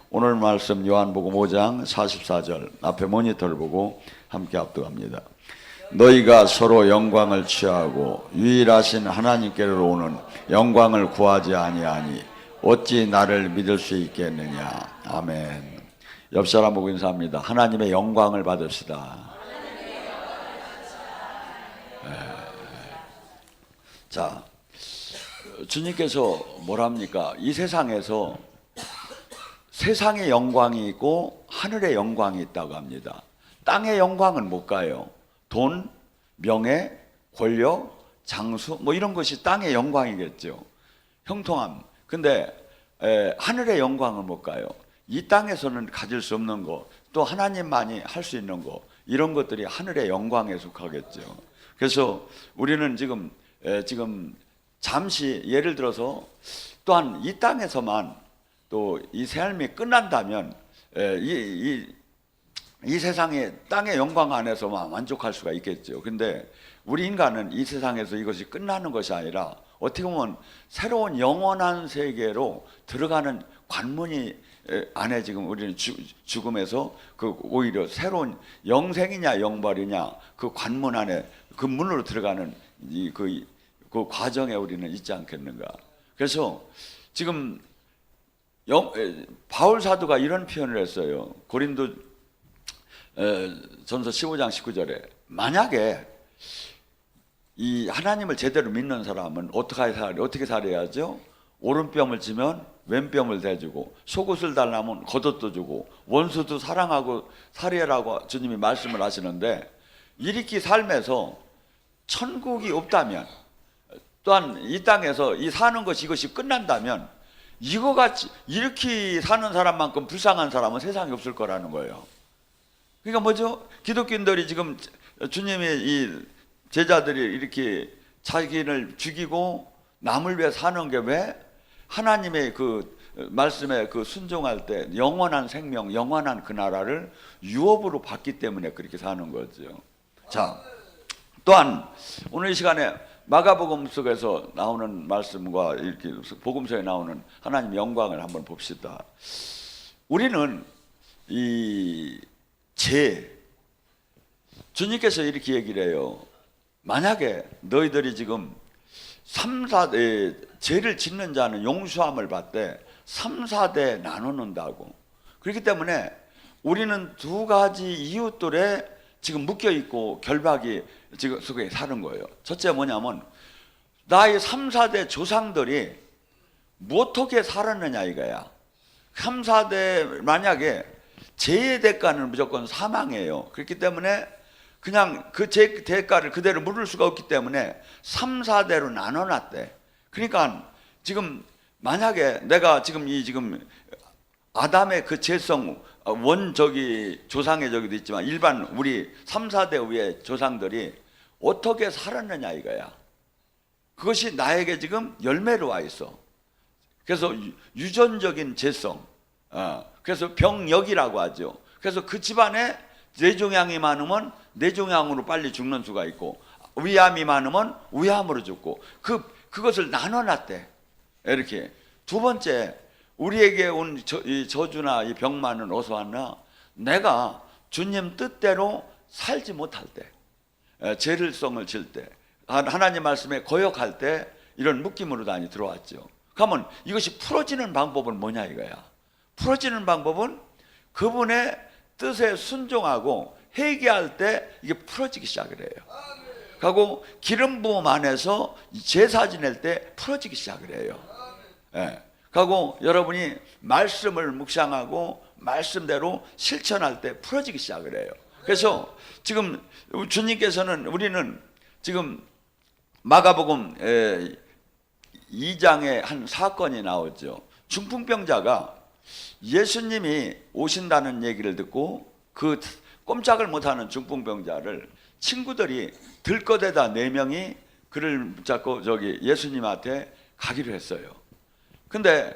오늘 말씀 요한복음 5장 44절 앞에 모니터를 보고 함께 합독합니다. 너희가 서로 영광을 취하고 유일하신 하나님께로 오는 영광을 구하지 아니하니 어찌 나를 믿을 수 있겠느냐. 아멘. 옆 사람 보고 인사합니다. 하나님의 영광을 받읍시다. 자, 주님께서 뭐랍니까? 이 세상에서 세상의 영광이 있고 하늘의 영광이 있다고 합니다. 땅의 영광은 뭘까요? 돈, 명예, 권력, 장수 뭐 이런 것이 땅의 영광이겠죠. 형통함. 근데 하늘의 영광은 뭘까요? 이 땅에서는 가질 수 없는 것, 또 하나님만이 할 수 있는 것, 이런 것들이 하늘의 영광에 속하겠죠. 그래서 우리는 지금 잠시 예를 들어서 또한 이 땅에서만 또 이 삶이 끝난다면 이 세상의 땅의 영광 안에서만 만족할 수가 있겠죠. 근데 우리 인간은 이 세상에서 이것이 끝나는 것이 아니라 어떻게 보면 새로운 영원한 세계로 들어가는 관문이 안에 지금 우리는 죽음에서 그 오히려 새로운 영생이냐 영벌이냐 그 관문 안에 그 문으로 들어가는 그 과정에 우리는 있지 않겠는가. 그래서 지금 바울 사도가 이런 표현을 했어요. 고린도 전서 15장 19절에 만약에 이 하나님을 제대로 믿는 사람은 어떻게 살아야죠? 오른뼘을 지면 왼뼘을 대주고 속옷을 달라면 겉옷도 주고 원수도 사랑하고 살해라고 주님이 말씀을 하시는데, 이렇게 삶에서 천국이 없다면, 또한 이 땅에서 이 사는 것이 이것이 끝난다면 이거 같이 이렇게 사는 사람만큼 불쌍한 사람은 세상에 없을 거라는 거예요. 그러니까 뭐죠? 기독교인들이 지금 주님의 이 제자들이 이렇게 자기를 죽이고 남을 위해 사는 게 왜? 하나님의 그 말씀에 그 순종할 때 영원한 생명, 영원한 그 나라를 유업으로 받기 때문에 그렇게 사는 거죠. 자, 또한 오늘 이 시간에 마가복음 속에서 나오는 말씀과 이렇게 복음서에 나오는 하나님 영광을 한번 봅시다. 우리는 이 주님께서 이렇게 얘기를 해요. 만약에 너희들이 지금 죄를 짓는 자는 용서함을 받되 3, 4대 나누는다고. 그렇기 때문에 우리는 두 가지 이웃들에 지금 묶여있고 결박이 지금 속에 사는 거예요. 첫째 뭐냐면 나의 3, 4대 조상들이 어떻게 살았느냐 이거야. 3, 4대 만약에 죄의 대가는 무조건 사망이에요. 그렇기 때문에 그냥 그 죄 대가를 그대로 물을 수가 없기 때문에 3, 4대로 나눠놨대. 그러니까 지금 만약에 내가 지금 아담의 그 죄성 조상의 저기도 있지만 일반 우리 3, 4대 위의 조상들이 어떻게 살았느냐 이거야. 그것이 나에게 지금 열매로 와 있어. 그래서 유전적인 죄성, 그래서 병역이라고 하죠. 그래서 그 집안에 뇌종양이 많으면 뇌종양으로 빨리 죽는 수가 있고, 위암이 많으면 위암으로 죽고, 그것을 나눠놨대. 이렇게. 두 번째, 우리에게 온 이 저주나 이 병만은 어디서 왔나? 내가 주님 뜻대로 살지 못할 때, 죄를성을 질 때, 하나님 말씀에 거역할 때 이런 묶임으로 많이 들어왔죠. 그러면 이것이 풀어지는 방법은 뭐냐 이거야. 풀어지는 방법은 그분의 뜻에 순종하고 회개할 때 이게 풀어지기 시작을 해요. 그리고 기름 부음 안에서 제사 지낼 때 풀어지기 시작을 해요. 그리고 여러분이 말씀을 묵상하고 말씀대로 실천할 때 풀어지기 시작을 해요. 그래서 지금 주님께서는 우리는 지금 마가복음 2장에 한 사건이 나오죠. 중풍병자가 예수님이 오신다는 얘기를 듣고 그 꼼짝을 못하는 중풍병자를 친구들이 들꺼대다 4명이 그를 붙잡고 예수님한테 가기로 했어요. 근데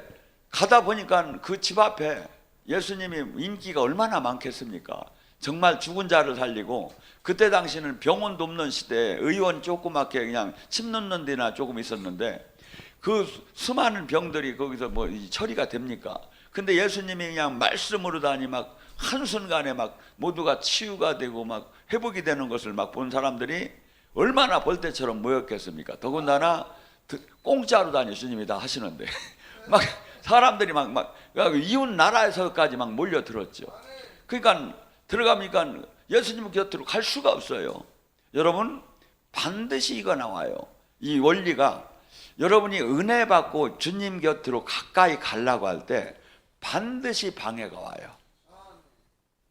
가다 보니까 그 집 앞에 예수님이 인기가 얼마나 많겠습니까? 정말 죽은 자를 살리고, 그때 당시는 병원도 없는 시대에 의원 조그맣게 그냥 침 넣는 데나 조금 있었는데 그 수많은 병들이 거기서 뭐 처리가 됩니까? 근데 예수님이 그냥 말씀으로 다니 막 한순간에 막 모두가 치유가 되고 막 회복이 되는 것을 막 본 사람들이 얼마나 볼 때처럼 모였겠습니까? 더군다나 공짜로 다니 주님이 다 하시는데 막 사람들이 막 이웃 나라에서까지 막 몰려들었죠. 그러니까 들어가니까 예수님 곁으로 갈 수가 없어요. 여러분, 반드시 이거 나와요. 이 원리가 여러분이 은혜 받고 주님 곁으로 가까이 가려고 할 때 반드시 방해가 와요.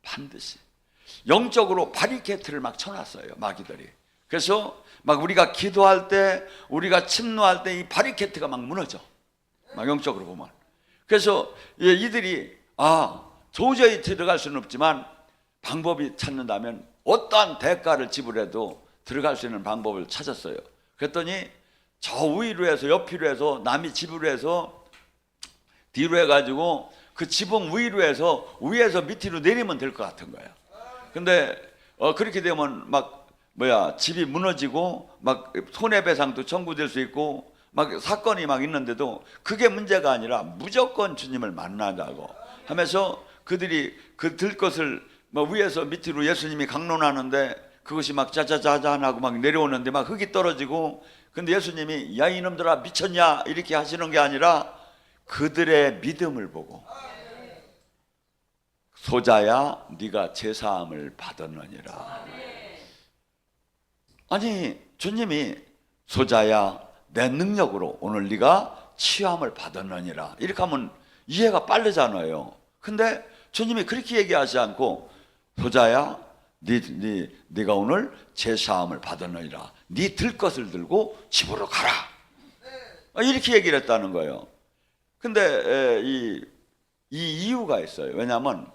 반드시. 영적으로 바리케이트를 막 쳐놨어요, 마귀들이. 그래서 막 우리가 기도할 때, 우리가 침노할 때 이 바리케이트가 막 무너져. 막 영적으로 보면. 그래서 이들이 도저히 들어갈 수는 없지만 방법이 찾는다면 어떠한 대가를 지불해도 들어갈 수 있는 방법을 찾았어요. 그랬더니 저 위로 해서 옆으로 해서 남이 집으로 해서 뒤로 해가지고 그 지붕 위로 해서 위에서 밑으로 내리면 될 것 같은 거예요. 근데 그렇게 되면 막 집이 무너지고 막 손해배상도 청구될 수 있고 막 사건이 막 있는데도 그게 문제가 아니라 무조건 주님을 만나자고 하면서 그들이 그 들 것을 막 위에서 밑으로 예수님이 강론하는데 그것이 막 짜자자잔하고 막 내려오는데 막 흙이 떨어지고, 근데 예수님이 야 이놈들아 미쳤냐 이렇게 하시는 게 아니라 그들의 믿음을 보고 소자야 네가 제사함을 받았느니라. 아니 주님이 소자야 내 능력으로 오늘 네가 치유함을 받았느니라 이렇게 하면 이해가 빠르잖아요. 근데 주님이 그렇게 얘기하지 않고 소자야 네가 오늘 제사함을 받았느니라, 네 들 것을 들고 집으로 가라 이렇게 얘기를 했다는 거예요. 근데 이 이유가 있어요. 왜냐하면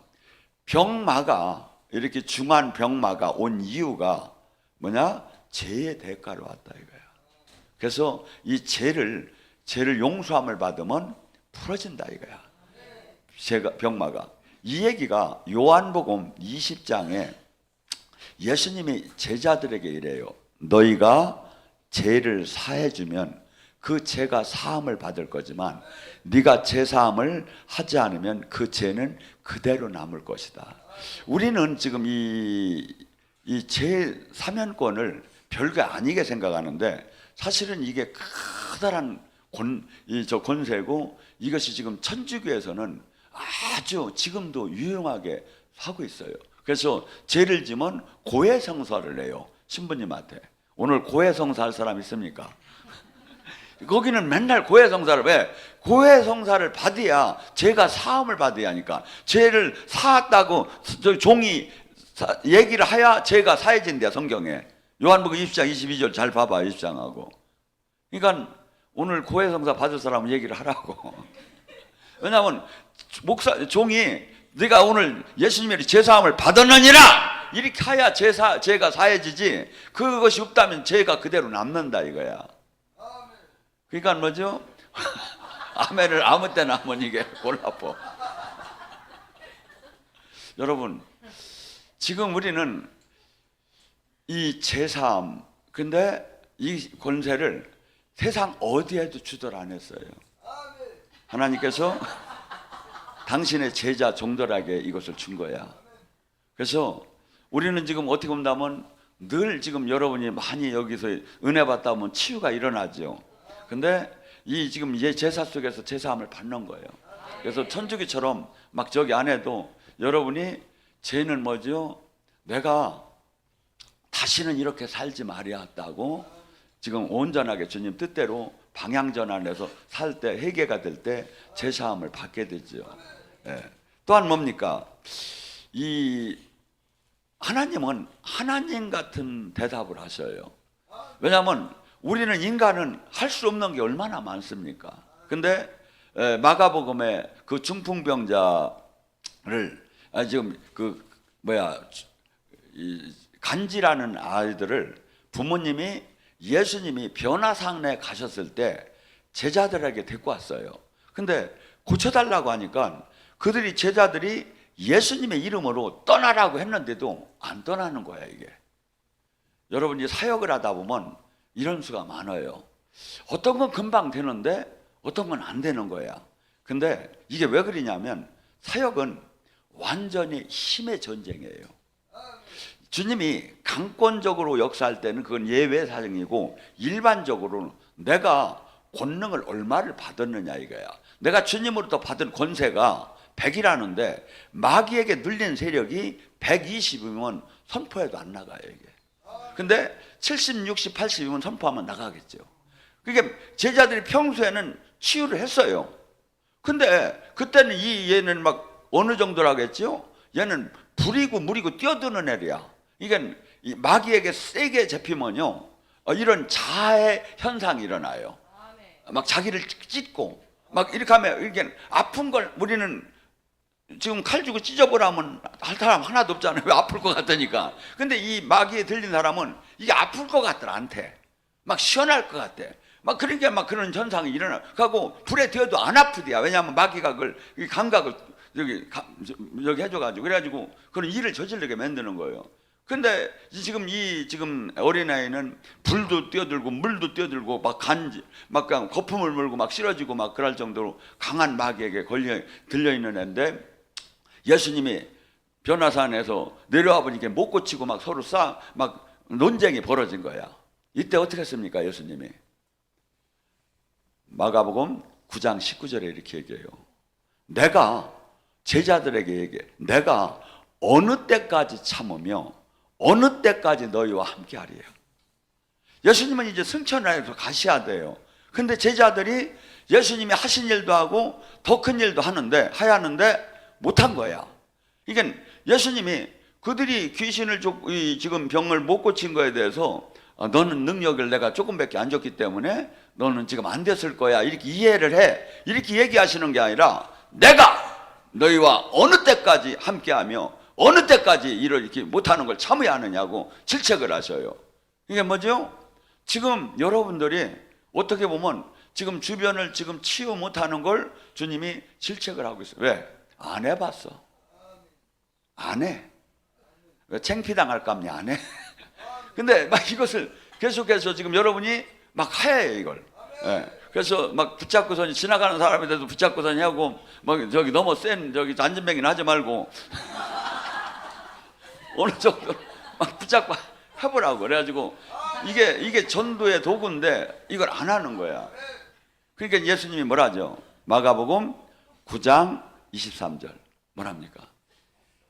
병마가 이렇게 중한 병마가 온 이유가 뭐냐? 죄의 대가로 왔다 이거야. 그래서 이 죄를 용서함을 받으면 풀어진다 이거야. 병마가. 이 얘기가 요한복음 20장에 예수님이 제자들에게 이래요. 너희가 죄를 사해주면 그 죄가 사함을 받을 거지만 네가 죄 사함을 하지 않으면 그 죄는 그대로 남을 것이다. 우리는 지금 이 죄 사면권을 별거 아니게 생각하는데 사실은 이게 커다란 권세고 이것이 지금 천주교에서는 아주 지금도 유용하게 하고 있어요. 그래서 죄를 지면 고해성사를 내요. 신부님한테. 오늘 고해성사 할 사람 있습니까? 거기는 맨날 고해성사를, 왜? 고해성사를 받아야 죄가 사함을 받아야 하니까. 죄를 사했다고 종이 얘기를 해야 죄가 사해진대요, 성경에. 요한복음 20장 22절 잘 봐봐, 20장하고. 그러니까 오늘 고해성사 받을 사람은 얘기를 하라고. 왜냐하면 종이 네가 오늘 예수님의 제사함을 받았느니라 이렇게 해야 죄가 사해지지, 그것이 없다면 죄가 그대로 남는다 이거야. 그러니까 뭐죠? 아멘을 아무 때나 하면 이게 골라퍼. 여러분, 지금 우리는 이 제사함, 근데 이 권세를 세상 어디에도 주도를 안 했어요. 하나님께서 당신의 제자 종들에게 이것을 준 거야. 그래서 우리는 지금 어떻게 본다면 늘 지금 여러분이 많이 여기서 은혜 받다 보면 치유가 일어나죠. 근데 이 지금 제사 속에서 제사함을 받는 거예요. 그래서 천주교처럼 막 저기 안 해도 여러분이 죄는 뭐죠? 내가 다시는 이렇게 살지 말아야겠다고 지금 온전하게 주님 뜻대로 방향전환해서 살 때, 회개가 될 때 제사함을 받게 되죠. 예. 또한 뭡니까? 이 하나님은 하나님 같은 대답을 하셔요. 왜냐하면 우리는 인간은 할 수 없는 게 얼마나 많습니까? 근데 마가복음에 그 중풍병자를 지금 간지라는 아이들을 부모님이 예수님이 변화상례 가셨을 때 제자들에게 데리고 왔어요. 근데 고쳐달라고 하니까 제자들이 예수님의 이름으로 떠나라고 했는데도 안 떠나는 거야 이게. 여러분이 사역을 하다 보면 이런 수가 많아요. 어떤 건 금방 되는데 어떤 건 안 되는 거야. 근데 이게 왜 그러냐면 사역은 완전히 힘의 전쟁이에요. 주님이 강권적으로 역사할 때는 그건 예외 사정이고, 일반적으로는 내가 권능을 얼마를 받았느냐 이거야. 내가 주님으로부터 받은 권세가 100이라는데 마귀에게 눌린 세력이 120이면 선포해도 안 나가요 이게. 근데 70, 60, 80이면 선포하면 나가겠죠. 그게 제자들이 평소에는 치유를 했어요. 근데 그때는 얘는 막 어느 정도라겠죠? 얘는 불이고 물이고 뛰어드는 애야. 이게 마귀에게 세게 잡히면요, 이런 자해 현상이 일어나요. 막 자기를 찢고 막 이렇게 하면, 이게 아픈 걸 우리는 지금 칼 주고 찢어보라면 할 사람 하나도 없잖아요. 왜? 아플 것 같으니까. 근데 이 마귀에 들린 사람은 이게 아플 것 같더라, 않대. 막 시원할 것 같아. 막 그러니까 막 그런 현상이 일어나. 하고 불에 뛰어도 안 아프대요. 왜냐하면 마귀가 그걸 이 감각을 여기 해줘가지고, 그래가지고 그런 일을 저지르게 만드는 거예요. 근데 지금 어린아이는 불도 뛰어들고 물도 뛰어들고 막 막 그냥 거품을 물고 막 쓰러지고 막 그럴 정도로 강한 마귀에게 들려있는 애인데, 예수님이 변화산에서 내려와 보니까 못 고치고 막 서로 막 논쟁이 벌어진 거야. 이때 어떻게 했습니까? 예수님이 마가복음 9장 19절에 이렇게 얘기해요. 내가 제자들에게 얘기해. 내가 어느 때까지 참으며 어느 때까지 너희와 함께 하리요. 예수님은 이제 승천하여서 가셔야 돼요. 근데 제자들이 예수님이 하신 일도 하고 더 큰 일도 하는데 못한 거야. 이게 예수님이 그들이 귀신을 지금 병을 못 고친 거에 대해서 너는 능력을 내가 조금밖에 안 줬기 때문에 너는 지금 안 됐을 거야, 이렇게 이해를 해. 이렇게 얘기하시는 게 아니라 내가 너희와 어느 때까지 함께하며 어느 때까지 이렇게 못하는 걸 참아야 하느냐고 질책을 하셔요. 이게 뭐죠? 지금 여러분들이 어떻게 보면 지금 주변을 지금 치유 못하는 걸 주님이 질책을 하고 있어요. 왜? 안 해봤어. 안 해. 왜? 창피당할까 하면 안 해. 근데 막 이것을 계속해서 지금 여러분이 막 해요 이걸. 예. 그래서 막 붙잡고서 지나가는 사람에 대해서 붙잡고서 하고 막 저기 너무 센 안전뱅이는 하지 말고 어느 정도 막 붙잡고 해보라고. 그래가지고 이게 전도의 도구인데 이걸 안 하는 거야. 그러니까 예수님이 뭐라죠? 마가복음 9장 23절 뭐랍니까?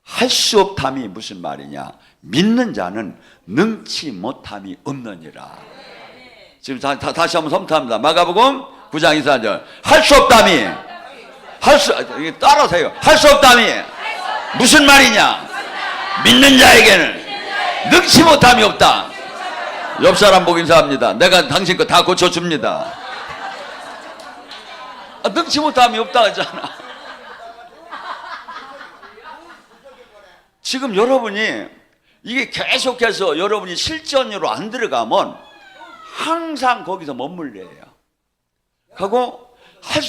할 수 없담이 무슨 말이냐? 믿는 자는 능치 못함이 없느니라. 지금 다시 한번 섬탑니다. 마가복음 9장 24절. 할 수 없담이 따라서요. 할 수 없담이 무슨 말이냐? 믿는 자에게는 능치 못함이 없다. 옆 사람 보고 인사합니다. 내가 당신 거 다 고쳐줍니다. 능치 못함이 없다 하잖아. 지금 여러분이 이게 계속해서 여러분이 실전으로 안 들어가면 항상 거기서 머물려요. 하고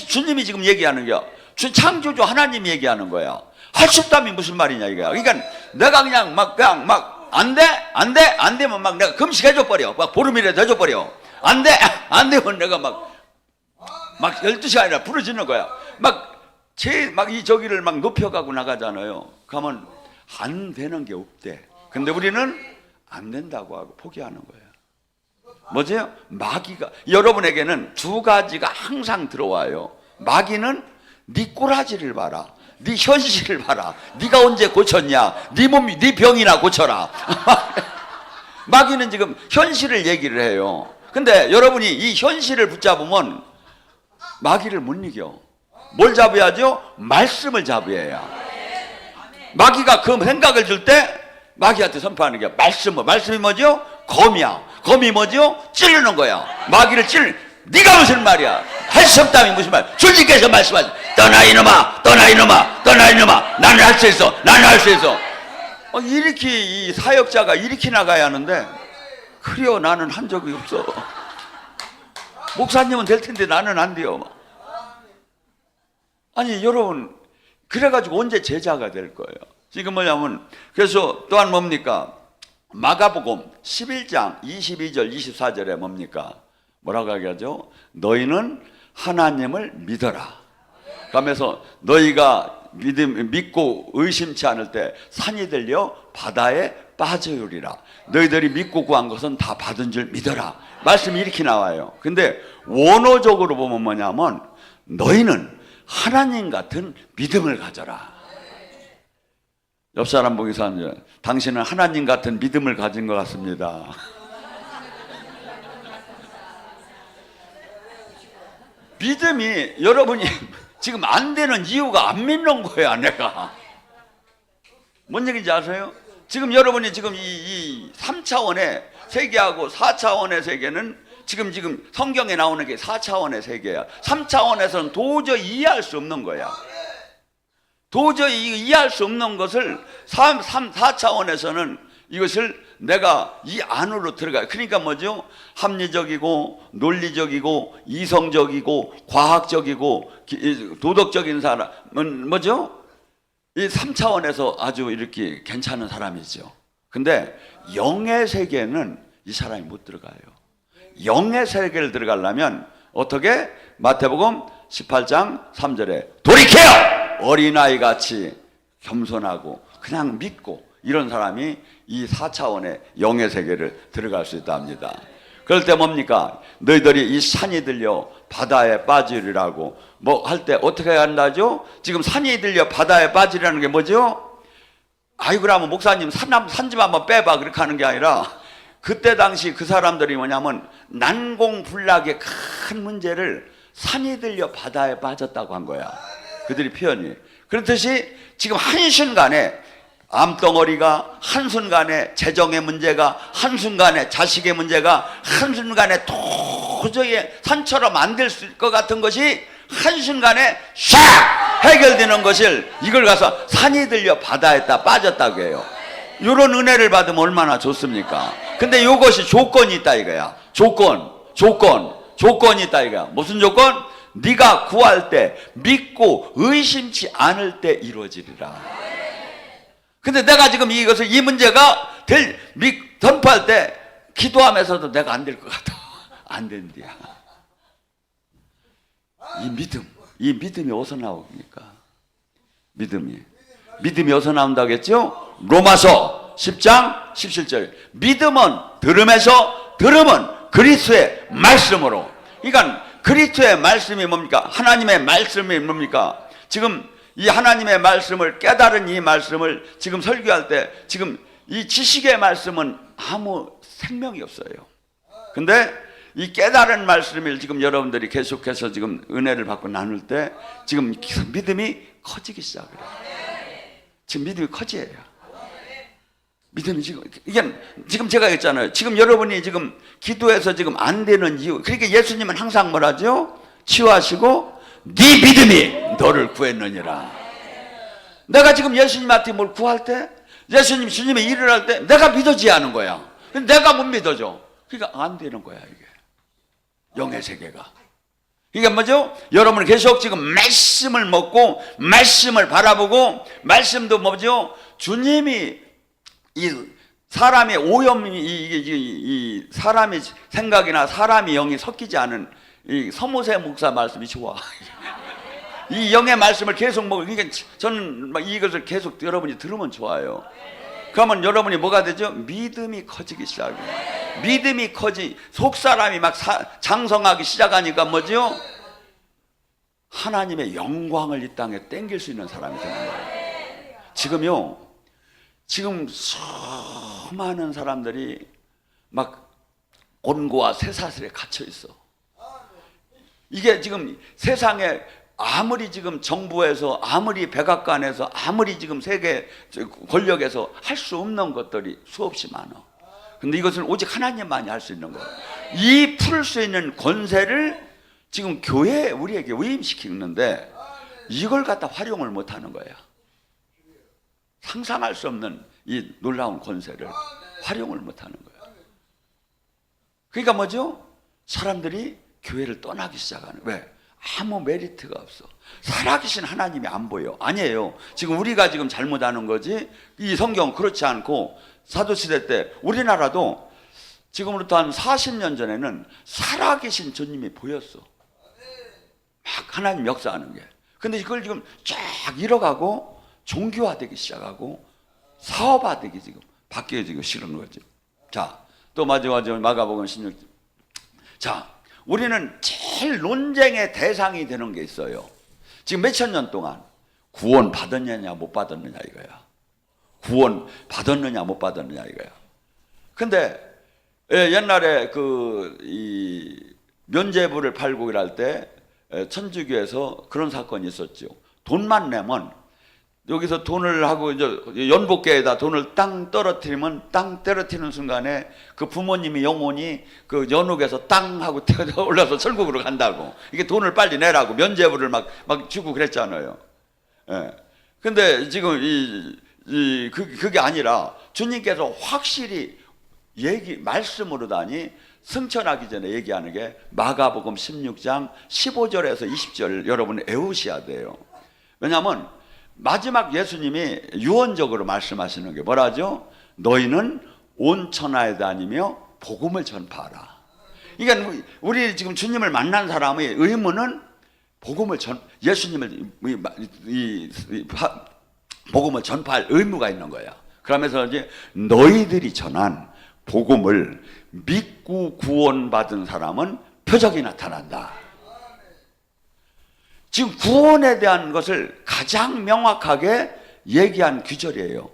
주님이 지금 얘기하는 거야. 창조주 하나님이 얘기하는 거야. 할 수 없다면 무슨 말이냐 이거야. 그러니까 내가 그냥 막 안 되면 막 내가 금식해줘 버려. 막 보름이라도 해줘 버려. 안 되면 내가 막 12시간이나 부르짖는 거야. 막 이 저기를 막 높여가고 나가잖아요. 그러면 안 되는 게 없대. 근데 우리는 안 된다고 하고 포기하는 거예요. 뭐죠? 마귀가 여러분에게는 두 가지가 항상 들어와요. 마귀는 네 꼬라지를 봐라. 네 현실을 봐라. 네가 언제 고쳤냐? 네 병이나 고쳐라. 마귀는 지금 현실을 얘기를 해요. 근데 여러분이 이 현실을 붙잡으면 마귀를 못 이겨. 뭘 잡아야죠? 말씀을 잡아야. 마귀가 그 생각을 줄 때 마귀한테 선포하는 게 말씀이 뭐죠? 검이야. 검이 뭐죠? 찌르는 거야. 마귀를 네가 무슨 말이야? 할 수 없다면 무슨 말? 주님께서 말씀하세요. 떠나 이놈아, 떠나 이놈아, 떠나 이놈아. 나는 할 수 있어. 나는 할 수 있어. 이렇게 이 사역자가 이렇게 나가야 하는데 그래요. 나는 한 적이 없어. 목사님은 될 텐데 나는 안 돼요. 아니 여러분, 그래가지고 언제 제자가 될 거예요? 지금 뭐냐면, 그래서 또한 뭡니까? 마가복음 11장 22절 24절에 뭡니까? 뭐라고 하죠? 너희는 하나님을 믿어라. 가면서 너희가 믿고 의심치 않을 때 산이 들려 바다에 빠져요리라. 너희들이 믿고 구한 것은 다 받은 줄 믿어라. 말씀이 이렇게 나와요. 근데 원어적으로 보면 뭐냐면 너희는 하나님 같은 믿음을 가져라. 옆 사람 보기서 당신은 하나님 같은 믿음을 가진 것 같습니다. 믿음이 여러분이 지금 안 되는 이유가 안 믿는 거야. 내가 뭔 얘기인지 아세요? 지금 여러분이 지금 이 3차원의 세계하고 4차원의 세계는 지금 성경에 나오는 게 4차원의 세계야. 3차원에서는 도저히 이해할 수 없는 거야. 도저히 이해할 수 없는 것을 4차원에서는 이것을 내가 이 안으로 들어가요. 그러니까 뭐죠? 합리적이고 논리적이고 이성적이고 과학적이고 도덕적인 사람은 뭐죠? 이 3차원에서 아주 이렇게 괜찮은 사람이죠. 근데 영의 세계는 이 사람이 못 들어가요. 영의 세계를 들어가려면 어떻게? 마태복음 18장 3절에 돌이켜요! 어린아이같이 겸손하고 그냥 믿고 이런 사람이 이 4차원의 영의 세계를 들어갈 수 있다 합니다. 그럴 때 뭡니까? 너희들이 이 산이 들려 바다에 빠지리라고 뭐 할 때 어떻게 한다죠? 지금 산이 들려 바다에 빠지리라는 게 뭐죠? 아이고 그러면 목사님 산 좀 한번 빼봐 그렇게 하는 게 아니라 그때 당시 그 사람들이 뭐냐면 난공불락의 큰 문제를 산이 들려 바다에 빠졌다고 한 거야. 그들이 표현이. 그렇듯이 지금 한순간에 암덩어리가, 한순간에 재정의 문제가, 한순간에 자식의 문제가, 한순간에 도저히 산처럼 안 될 것 같은 것이 한순간에 샥 해결되는 것을 이걸 가서 산이 들려 바다에다 빠졌다고 해요. 이런 은혜를 받으면 얼마나 좋습니까? 근데 이것이 조건이 있다 이거야. 조건이 있다 이거야. 무슨 조건? 네가 구할 때 믿고 의심치 않을 때 이루어지리라. 근데 내가 지금 이 문제가 전파할 때 기도하면서도 내가 안 될 것 같아. 안 된대야. 이 믿음이 어디서 나옵니까? 믿음이 어디서 나온다고 했죠? 로마서 10장 17절. 믿음은 들음에서, 들음은 그리스도의 말씀으로. 그러니까 그리스도의 말씀이 뭡니까? 하나님의 말씀이 뭡니까? 지금 이 하나님의 말씀을 깨달은 이 말씀을 지금 설교할 때 지금 이 지식의 말씀은 아무 생명이 없어요. 근데 이 깨달은 말씀을 지금 여러분들이 계속해서 지금 은혜를 받고 나눌 때 지금 믿음이 커지기 시작해요. 지금 믿음이 커져요. 믿음이 이게 지금 제가 했잖아요. 지금 여러분이 지금 기도해서 지금 안 되는 이유. 그러니까 예수님은 항상 뭐라죠? 치유하시고 네 믿음이 너를 구했느니라. 내가 지금 예수님한테 뭘 구할 때, 주님이 일을 할 때 내가 믿어지지 않은 거야. 내가 못 믿어져. 그러니까 안 되는 거야 이게. 영의 세계가. 이게 뭐죠? 여러분 계속 지금 말씀을 먹고 말씀을 바라보고 말씀도 뭐죠? 주님이 이 사람의 오염이 이 사람의 생각이나 사람의 영이 섞이지 않은 이 서모세 목사 말씀이 좋아. 이 영의 말씀을 계속 먹고 그러니까 저는 이것을 계속 여러분이 들으면 좋아요. 그러면 여러분이 뭐가 되죠? 믿음이 커지기 시작해요. 믿음이 속사람이 막 장성하기 시작하니까 뭐죠? 하나님의 영광을 이 땅에 땡길 수 있는 사람이 되는 거예요. 지금 수많은 사람들이 막 곤고와 쇠사슬에 갇혀 있어. 이게 지금 세상에 아무리 지금 정부에서 아무리 백악관에서 아무리 지금 세계 권력에서 할 수 없는 것들이 수없이 많아. 근데 이것은 오직 하나님만이 할 수 있는 거예요. 이 풀 수 있는 권세를 지금 교회에 우리에게 위임시키는데 이걸 갖다 활용을 못하는 거예요. 상상할 수 없는 이 놀라운 권세를 활용을 못하는 거예요. 그러니까 뭐죠? 사람들이 교회를 떠나기 시작하는. 왜? 아무 메리트가 없어. 살아계신 하나님이 안 보여. 아니에요. 지금 우리가 지금 잘못하는 거지. 이 성경은 그렇지 않고 사도시대 때 우리나라도 지금으로부터 한 40년 전에는 살아계신 주님이 보였어. 막 하나님 역사하는 게. 근데 이걸 지금 쫙 잃어가고 종교화되기 시작하고 사업화되기 지금 바뀌어지기 싫은 거죠. 자, 또 마지막으로 마가복음 16장. 자, 우리는 제일 논쟁의 대상이 되는 게 있어요. 지금 몇천 년 동안 구원 받았느냐 못 받았느냐 이거야. 구원 받았느냐 못 받았느냐 이거야. 근데 옛날에 이 면죄부를 팔고 일할 때 천주교에서 그런 사건이 있었죠. 돈만 내면, 여기서 돈을 하고 이제 연복계에다 돈을 땅 떨어뜨리면, 땅 떨어뜨리는 순간에 그 부모님이 영혼이 그 연옥에서 땅 하고 뛰어 올라서 천국으로 간다고. 이게 돈을 빨리 내라고 면죄부를 막 주고 그랬잖아요. 예. 근데 지금 그게 아니라 주님께서 확실히 말씀으로다니 승천하기 전에 얘기하는 게 마가복음 16장 15절에서 20절 여러분 외우셔야 돼요. 왜냐하면 마지막 예수님이 유언적으로 말씀하시는 게 뭐라죠? 너희는 온 천하에 다니며 복음을 전파하라. 그러니까 우리 지금 주님을 만난 사람의 의무는 예수님을 복음을 전파할 의무가 있는 거야. 그러면서 이제 너희들이 전한 복음을 믿고 구원받은 사람은 표적이 나타난다. 지금 구원에 대한 것을 가장 명확하게 얘기한 규절이에요.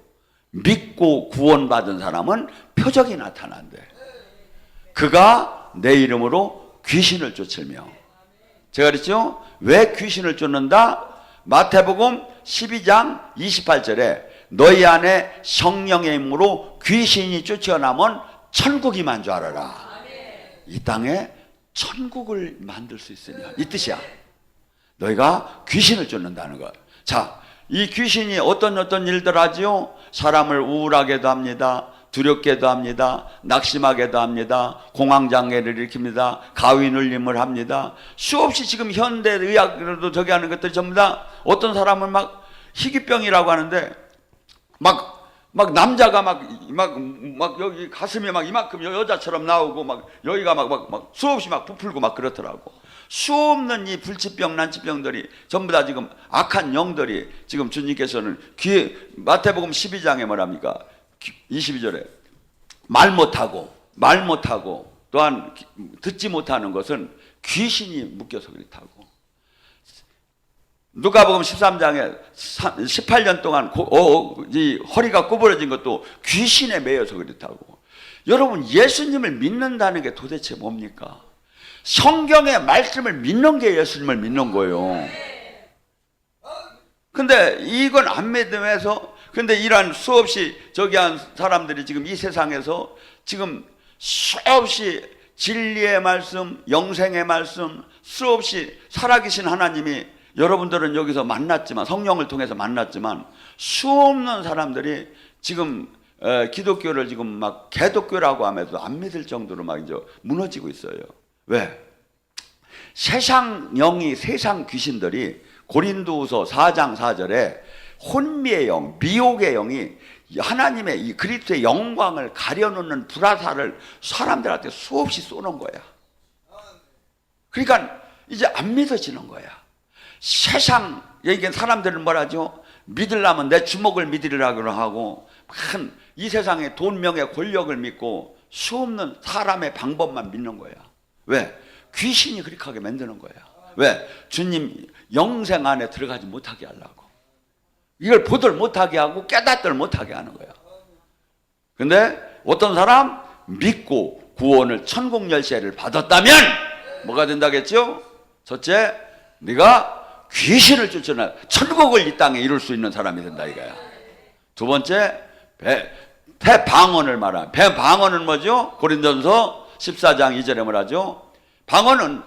믿고 구원받은 사람은 표적이 나타난대. 그가 내 이름으로 귀신을 쫓으며. 제가 그랬죠? 왜 귀신을 쫓는다? 마태복음 12장 28절에 너희 안에 성령의 힘으로 귀신이 쫓겨나면 천국이 만 줄 알아라. 이 땅에 천국을 만들 수 있으냐, 이 뜻이야. 너희가 귀신을 쫓는다는 것. 자, 이 귀신이 어떤 일들 하지요? 사람을 우울하게도 합니다. 두렵게도 합니다. 낙심하게도 합니다. 공황장애를 일으킵니다. 가위 눌림을 합니다. 수없이 지금 현대의학으로도 저기 하는 것들이 전부 다 어떤 사람은 막 희귀병이라고 하는데 막 남자가 막 여기 가슴이 막 이만큼 여자처럼 나오고 막 여기가 막 수없이 막 부풀고 막 그렇더라고. 수없는 이 불치병, 난치병들이 전부 다 지금 악한 영들이 지금 주님께서는 마태복음 12장에 뭐랍니까? 22절에 말 못하고 또한 듣지 못하는 것은 귀신이 묶여서 그렇다고. 누가복음 13장에 18년 동안 이 허리가 구부러진 것도 귀신에 매여서 그렇다고. 여러분, 예수님을 믿는다는 게 도대체 뭡니까? 성경의 말씀을 믿는 게 예수님을 믿는 거예요. 근데 이건 안 믿으면서, 근데 이러한 수없이 저기 한 사람들이 지금 이 세상에서 지금 수없이 진리의 말씀, 영생의 말씀, 수없이 살아계신 하나님이 여러분들은 여기서 만났지만, 성령을 통해서 만났지만, 수없는 사람들이 지금 기독교를 지금 막 개독교라고 하면서 안 믿을 정도로 막 이제 무너지고 있어요. 왜? 세상 영이, 세상 귀신들이 고린도후서 4장 4절에 혼미의 영, 미혹의 영이 하나님의 이 그리스도의 영광을 가려놓는 불화살을 사람들한테 수없이 쏘는 거야. 그러니까 이제 안 믿어지는 거야. 세상, 여기 사람들은 뭐라죠? 믿으려면 내 주먹을 믿으려고 하고, 이 세상의 돈, 명예, 권력을 믿고 수없는 사람의 방법만 믿는 거야. 왜? 귀신이 그렇게 하게 만드는 거야. 왜? 주님 영생 안에 들어가지 못하게 하려고. 이걸 보들 못하게 하고 깨닫들 못하게 하는 거야. 근데 어떤 사람 믿고 구원을, 천국 열쇠를 받았다면 뭐가 된다겠죠? 첫째, 네가 귀신을 쫓아내 천국을 이 땅에 이룰 수 있는 사람이 된다 이거야. 두 번째, 배방언을 말하는. 배방언은 뭐죠? 고린도전서 14장 2절에 뭐라죠? 방언은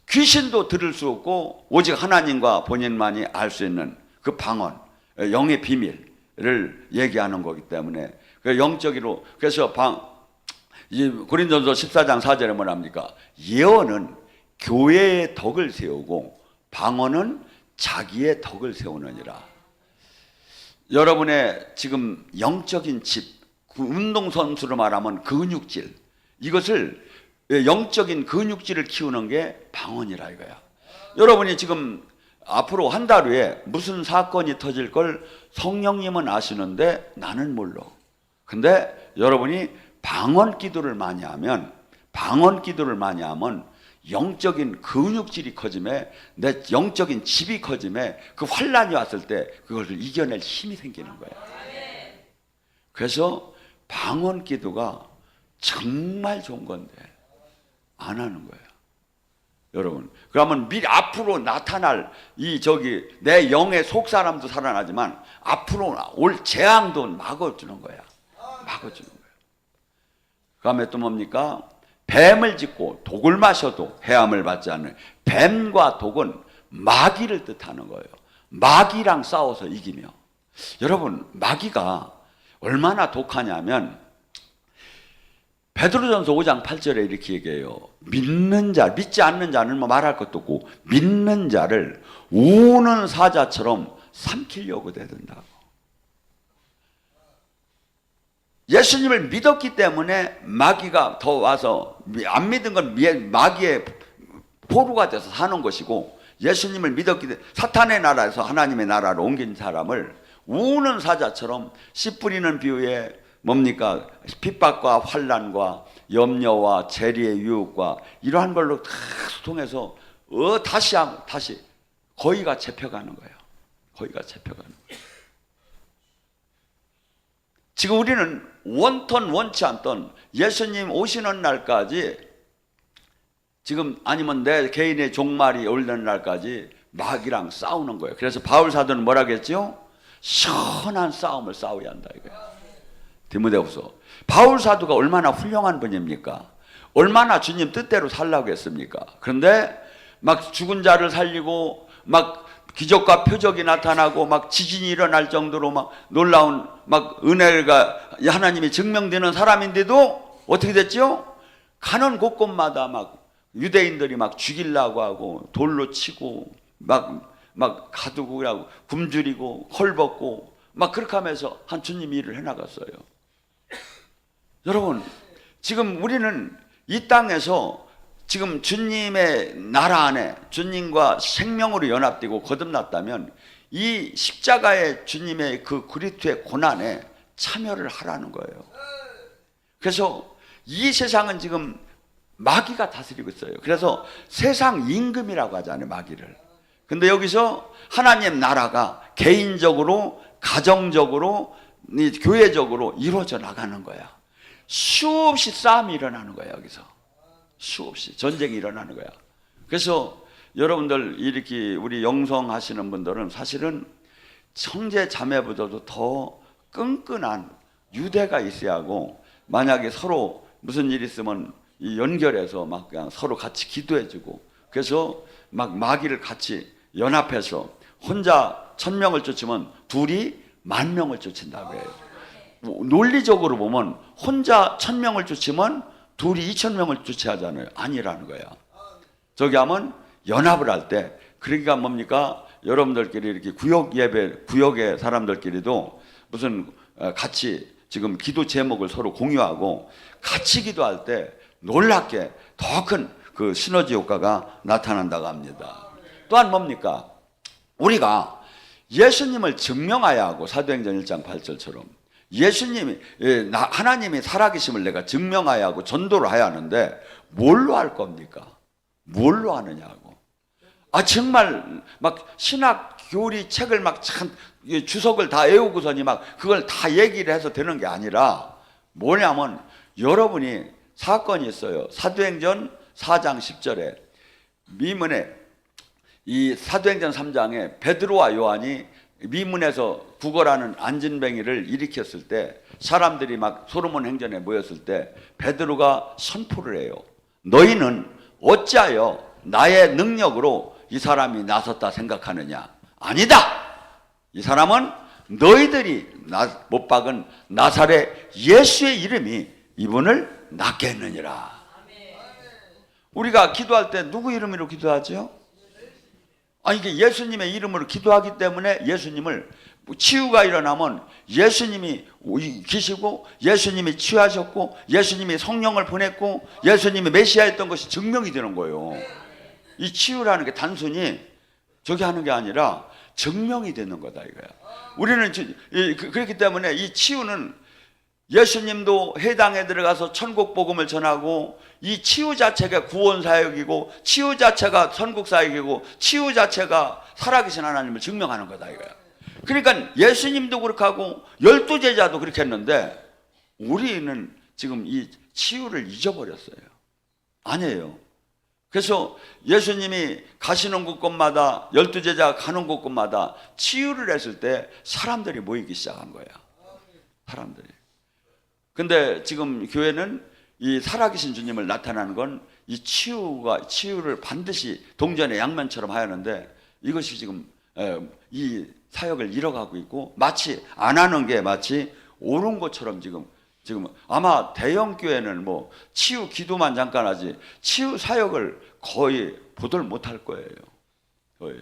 귀신도 들을 수 없고 오직 하나님과 본인만이 알 수 있는 그 방언, 영의 비밀을 얘기하는 거기 때문에 영적으로. 그래서 고린도전서 14장 4절에 뭐랍니까? 예언은 교회의 덕을 세우고 방언은 자기의 덕을 세우느니라. 여러분의 지금 영적인 집, 운동선수로 말하면 근육질, 이것을 영적인 근육질을 키우는 게 방언이라 이거야. 여러분이 지금 앞으로 한 달 후에 무슨 사건이 터질 걸 성령님은 아시는데 나는 몰라. 근데 여러분이 방언 기도를 많이 하면 영적인 근육질이 커짐에, 내 영적인 집이 커짐에, 그 환란이 왔을 때 그것을 이겨낼 힘이 생기는 거예요. 그래서 방언 기도가 정말 좋은 건데 안 하는 거예요. 여러분, 그러면 미리 앞으로 나타날 내 영의 속 사람도 살아나지만 앞으로 올 재앙도 막아주는 거야. 막아주는 거예요. 그 다음에 또 뭡니까? 뱀을 짚고 독을 마셔도 해함을 받지 않는, 뱀과 독은 마귀를 뜻하는 거예요. 마귀랑 싸워서 이기며. 여러분, 마귀가 얼마나 독하냐면 베드로전서 5장 8절에 이렇게 얘기해요. 믿지 않는 자는 뭐 말할 것도 없고 믿는 자를 우는 사자처럼 삼키려고 대든다고. 예수님을 믿었기 때문에 마귀가 더 와서, 안 믿은 건 마귀의 포로가 돼서 사는 것이고, 예수님을 믿었기 때문에 사탄의 나라에서 하나님의 나라로 옮긴 사람을 우는 사자처럼 씨 뿌리는 비유에 뭡니까? 핍박과 환난과 염려와 재리의 유혹과 이러한 걸로 다 통해서 다시 거의가 잡혀가는 거예요. 거의가 잡혀가는 거예요. 지금 우리는 원턴 원치 않던 예수님 오시는 날까지, 지금 아니면 내 개인의 종말이 오르는 날까지 마귀랑 싸우는 거예요. 그래서 바울 사도는 뭐라 그랬죠? 시원한 싸움을 싸워야 한다 이거예요. 디모데후서. 바울 사도가 얼마나 훌륭한 분입니까? 얼마나 주님 뜻대로 살라고 했습니까? 그런데 막 죽은 자를 살리고 막 기적과 표적이 나타나고 막 지진이 일어날 정도로 막 놀라운 막 은혜가 하나님이 증명되는 사람인데도 어떻게 됐죠? 가는 곳곳마다 막 유대인들이 막 죽이려고 하고 돌로 치고 막 가두고 하고 굶주리고 헐벗고 막 그렇게 하면서 한 주님이 일을 해나갔어요. 여러분, 지금 우리는 이 땅에서 지금 주님의 나라 안에 주님과 생명으로 연합되고 거듭났다면 이 십자가의 주님의 그 그리스도의 고난에 참여를 하라는 거예요. 그래서 이 세상은 지금 마귀가 다스리고 있어요. 그래서 세상 임금이라고 하잖아요, 마귀를. 근데 여기서 하나님 나라가 개인적으로, 가정적으로, 교회적으로 이루어져 나가는 거야. 수없이 싸움이 일어나는 거야. 여기서 수없이 전쟁이 일어나는 거야. 그래서 여러분들 이렇게 우리 영성하시는 분들은 사실은 형제 자매보다도 더 끈끈한 유대가 있어야 하고, 만약에 서로 무슨 일 있으면 연결해서 막 그냥 서로 같이 기도해주고, 그래서 막 마귀를 같이 연합해서 혼자 1000명을 쫓으면 둘이 10,000명을 쫓는다고 해요. 논리적으로 보면 혼자 1000명을 쫓으면 둘이 2000명을 쫓아야하잖아요. 아니라는 거야. 저기 하면 연합을 할 때, 그러니까 뭡니까? 여러분들끼리 이렇게 구역 예배, 구역의 사람들끼리도 무슨 같이 지금 기도 제목을 서로 공유하고 같이 기도할 때 놀랍게 더 큰 그 시너지 효과가 나타난다고 합니다. 또한 뭡니까? 우리가 예수님을 증명해야 하고, 사도행전 1장 8절처럼 예수님이, 하나님이 살아계심을 내가 증명해야 하고 전도를 해야 하는데 뭘로 할 겁니까? 뭘로 하느냐고. 정말 막 신학 교리 책을 막 참 주석을 다 외우고서니 막 그걸 다 얘기를 해서 되는 게 아니라 뭐냐면, 여러분이 사건이 있어요. 사도행전 4장 10절에 미문에, 이 사도행전 3장에 베드로와 요한이 미문에서 구걸하는 안진뱅이를 일으켰을 때, 사람들이 막 솔로몬 행전에 모였을 때 베드로가 선포를 해요. 너희는 어찌하여 나의 능력으로 이 사람이 나섰다 생각하느냐? 아니다! 이 사람은 너희들이 못 박은 나사렛 예수의 이름이 이분을 낫게 했느니라. 우리가 기도할 때 누구 이름으로 기도하죠? 이게 예수님의 이름으로 기도하기 때문에 예수님을, 치유가 일어나면 예수님이 계시고 예수님이 치유하셨고 예수님이 성령을 보냈고 예수님이 메시아였던 것이 증명이 되는 거예요. 이 치유라는 게 단순히 저기 하는 게 아니라 증명이 되는 거다 이거야. 우리는 그렇기 때문에 이 치유는 예수님도 해당에 들어가서 천국 복음을 전하고 이 치유 자체가 구원 사역이고 치유 자체가 선국 사역이고 치유 자체가 살아계신 하나님을 증명하는 거다 이거야. 그러니까 예수님도 그렇게 하고 12제자도 그렇게 했는데 우리는 지금 이 치유를 잊어버렸어요. 아니에요. 그래서 예수님이 가시는 곳곳마다 12제자가 가는 곳곳마다 치유를 했을 때 사람들이 모이기 시작한 거야. 사람들이. 근데 지금 교회는 이 살아계신 주님을 나타나는 건 이 치유를 반드시 동전의 양면처럼 하였는데 이것이 지금 이 사역을 잃어가고 있고 마치 안 하는 게 마치 옳은 것처럼 지금 아마 대형 교회는 뭐 치유 기도만 잠깐 하지 치유 사역을 거의 보들 못할 거예요. 거의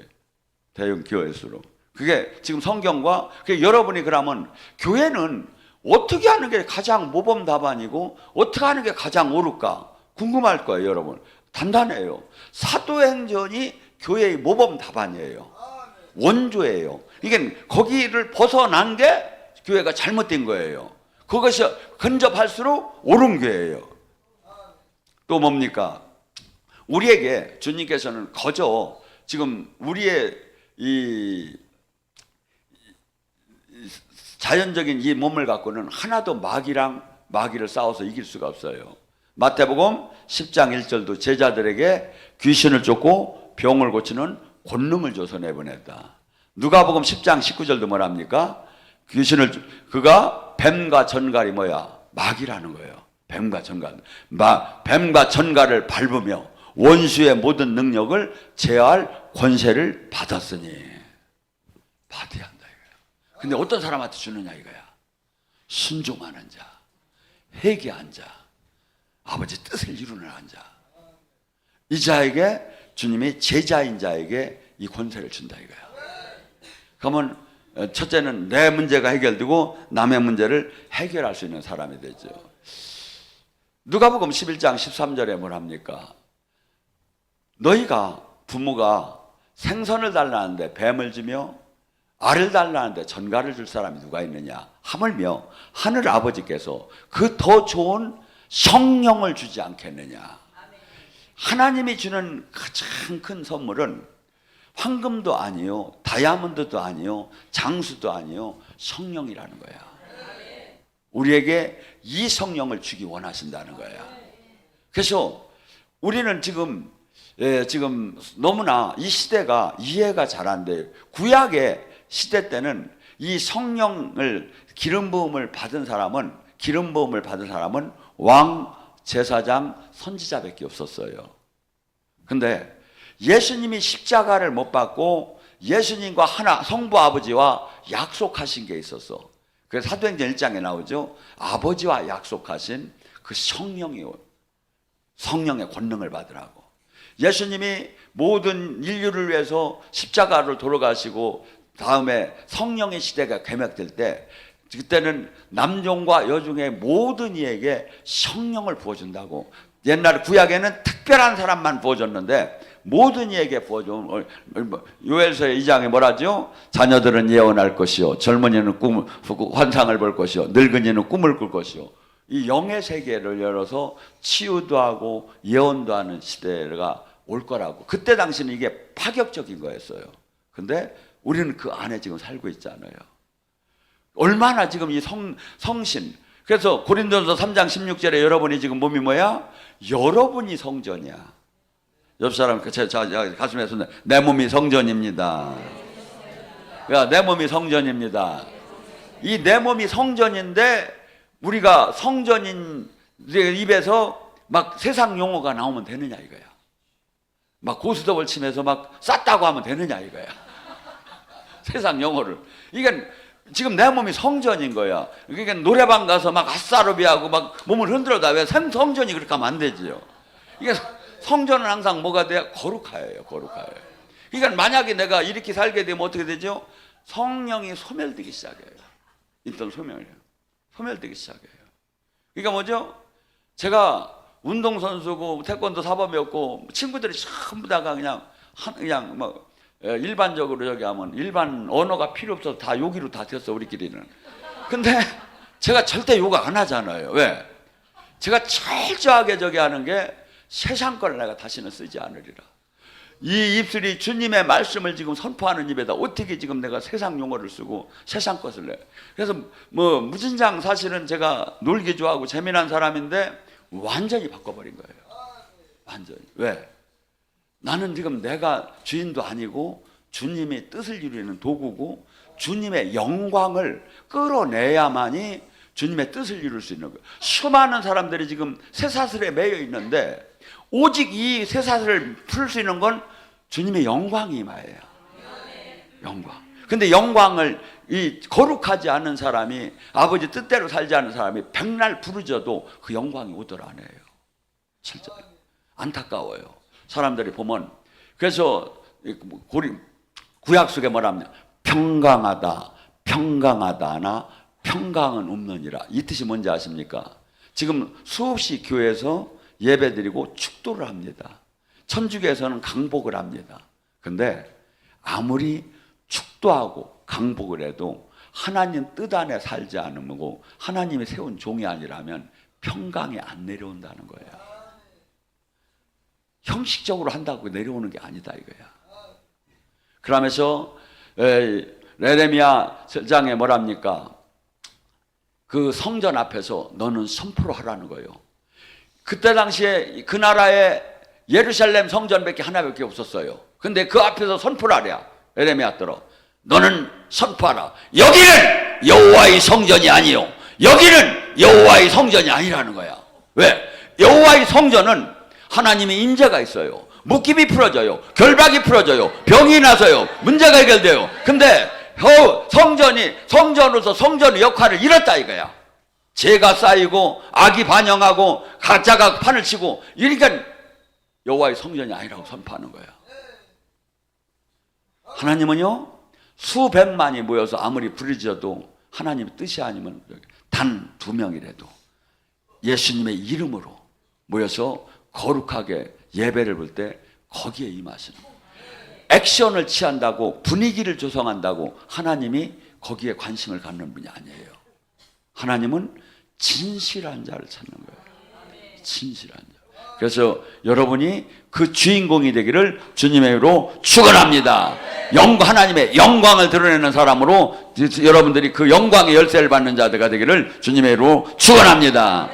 대형 교회수록. 그게 지금 성경과 여러분이 그러면 교회는 어떻게 하는 게 가장 모범 답안이고 어떻게 하는 게 가장 옳을까 궁금할 거예요. 여러분 단단해요. 사도행전이 교회의 모범 답안이에요. 원조예요. 이게 거기를 벗어난 게 교회가 잘못된 거예요. 그것이 근접할수록 옳은 교회예요. 또 뭡니까? 우리에게 주님께서는 거저 지금 우리의 이 자연적인 이 몸을 갖고는 하나도 마귀를 싸워서 이길 수가 없어요. 마태복음 10장 1절도 제자들에게 귀신을 쫓고 병을 고치는 권능을 줘서 내보냈다. 누가복음 10장 19절도 뭐랍니까? 그가 뱀과 전갈이 뭐야? 마귀라는 거예요. 뱀과 전갈. 뱀과 전갈을 밟으며 원수의 모든 능력을 제어할 권세를 받았으니 받아야 한다 이거야. 근데 어떤 사람한테 주느냐 이거야. 순종하는 자, 회개한 자, 아버지 뜻을 이루는 자. 이 자에게 주님이 제자인 자에게 이 권세를 준다 이거야. 그러면 첫째는 내 문제가 해결되고 남의 문제를 해결할 수 있는 사람이 되죠. 누가복음 11장 13절에 뭐랍니까? 너희가 부모가 생선을 달라는데 뱀을 주며 알을 달라는데 전갈을 줄 사람이 누가 있느냐? 하물며 하늘 아버지께서 그 더 좋은 성령을 주지 않겠느냐? 하나님이 주는 가장 큰 선물은 황금도 아니요, 다이아몬드도 아니요, 장수도 아니요, 성령이라는 거야. 우리에게 이 성령을 주기 원하신다는 거야. 그래서 우리는 지금 너무나 이 시대가 이해가 잘 안 돼요. 구약의 시대 때는 이 성령을 기름 부음을 받은 사람은 왕, 제사장, 선지자밖에 없었어요. 근데 예수님이 십자가를 못 받고 예수님과 하나 성부 아버지와 약속하신 게 있었어. 그래서 사도행전 1장에 나오죠. 아버지와 약속하신 그 성령의 권능을 받으라고. 예수님이 모든 인류를 위해서 십자가를 돌아가시고 다음에 성령의 시대가 개막될 때 그때는 남종과 여종의 모든 이에게 성령을 부어준다고. 옛날 구약에는 특별한 사람만 부어줬는데 모든 이에게 부어준. 요엘서의 2장에 뭐라죠? 자녀들은 예언할 것이요, 젊은이는 환상을 볼 것이요, 늙은이는 꿈을 꿀 것이요. 이 영의 세계를 열어서 치유도 하고 예언도 하는 시대가 올 거라고. 그때 당시는 이게 파격적인 거였어요. 근데 우리는 그 안에 지금 살고 있잖아요. 얼마나 지금 이 성신. 그래서 고린도전서 3장 16절에 여러분이 지금 몸이 뭐야? 여러분이 성전이야. 옆 사람 가슴에 손, 내 몸이 성전입니다. 야, 내 몸이 성전입니다. 이 내 몸이 성전인데 우리가 성전인 입에서 막 세상 용어가 나오면 되느냐 이거야. 막 고스톱을 치면서 막 쌌다고 하면 되느냐 이거야. 세상 용어를. 이게 지금 내 몸이 성전인 거야. 그러니까 노래방 가서 막 아싸르비하고 막 몸을 흔들어다. 왜 성전이 그렇게 하면 안 되지요. 이게 성전은 항상 뭐가 돼요? 거룩하예요. 거룩하예요. 그러니까 만약에 내가 이렇게 살게 되면 어떻게 되죠? 성령이 소멸되기 시작해요. 일단 소멸되기 시작해요. 그러니까 뭐죠? 제가 운동선수고 태권도 사범이었고 친구들이 전부 다가 그냥 막 일반적으로 저기 하면 일반 언어가 필요 없어서 다 욕으로 다 됐어 우리끼리는. 근데 제가 절대 욕 안 하잖아요. 왜? 제가 철저하게 저기 하는 게 세상 걸 내가 다시는 쓰지 않으리라. 이 입술이 주님의 말씀을 지금 선포하는 입에다 어떻게 지금 내가 세상 용어를 쓰고 세상 것을 내. 그래서 뭐 무진장 사실은 제가 놀기 좋아하고 재미난 사람인데 완전히 바꿔버린 거예요. 완전히. 왜? 나는 지금 내가 주인도 아니고 주님의 뜻을 이루는 도구고 주님의 영광을 끌어내야만이 주님의 뜻을 이룰 수 있는 거예요. 수많은 사람들이 지금 쇠사슬에 매여 있는데 오직 이 쇠사슬을 풀 수 있는 건 주님의 영광이 임하여요. 영광. 근데 영광을 이 거룩하지 않은 사람이 아버지 뜻대로 살지 않은 사람이 백날 부르져도 그 영광이 오더라 안 해요. 진짜 안타까워요. 사람들이 보면. 그래서 구약 속에 뭐랍니까? 평강하다, 평강하다나 평강은 없느니라. 이 뜻이 뭔지 아십니까? 지금 수없이 교회에서 예배드리고 축도를 합니다. 천주교에서는 강복을 합니다. 근데 아무리 축도하고 강복을 해도 하나님 뜻 안에 살지 않으면 하나님이 세운 종이 아니라면 평강이 안 내려온다는 거예요. 형식적으로 한다고 내려오는 게 아니다 이거야. 그러면서 레레미야 7장에 뭐랍니까? 그 성전 앞에서 너는 선포를 하라는 거예요. 그때 당시에 그 나라에 예루살렘 성전밖에 하나밖에 없었어요. 근데 그 앞에서 선포를 하랴. 에레미야 들어. 너는 선포하라. 여기는 여호와의 성전이 아니요. 여기는 여호와의 성전이 아니라는 거야. 왜? 여호와의 성전은 하나님의 임재가 있어요. 묶임이 풀어져요. 결박이 풀어져요. 병이 나서요. 문제가 해결돼요. 근데 성전으로서 성전의 역할을 잃었다 이거야. 죄가 쌓이고 악이 반영하고 가짜가 판을 치고 이러니까 여호와의 성전이 아니라고 선포하는 거야. 하나님은요 수백만이 모여서 아무리 부르짖어도 하나님의 뜻이 아니면 단 2명이라도 예수님의 이름으로 모여서 거룩하게 예배를 볼 때 거기에 임하시는 거예요. 액션을 취한다고 분위기를 조성한다고 하나님이 거기에 관심을 갖는 분이 아니에요. 하나님은 진실한 자를 찾는 거예요. 진실한 자. 그래서 여러분이 그 주인공이 되기를 주님의 이름으로 축원합니다. 하나님의 영광을 드러내는 사람으로 여러분들이 그 영광의 열쇠를 받는 자들가 되기를 주님의 이름으로 축원합니다.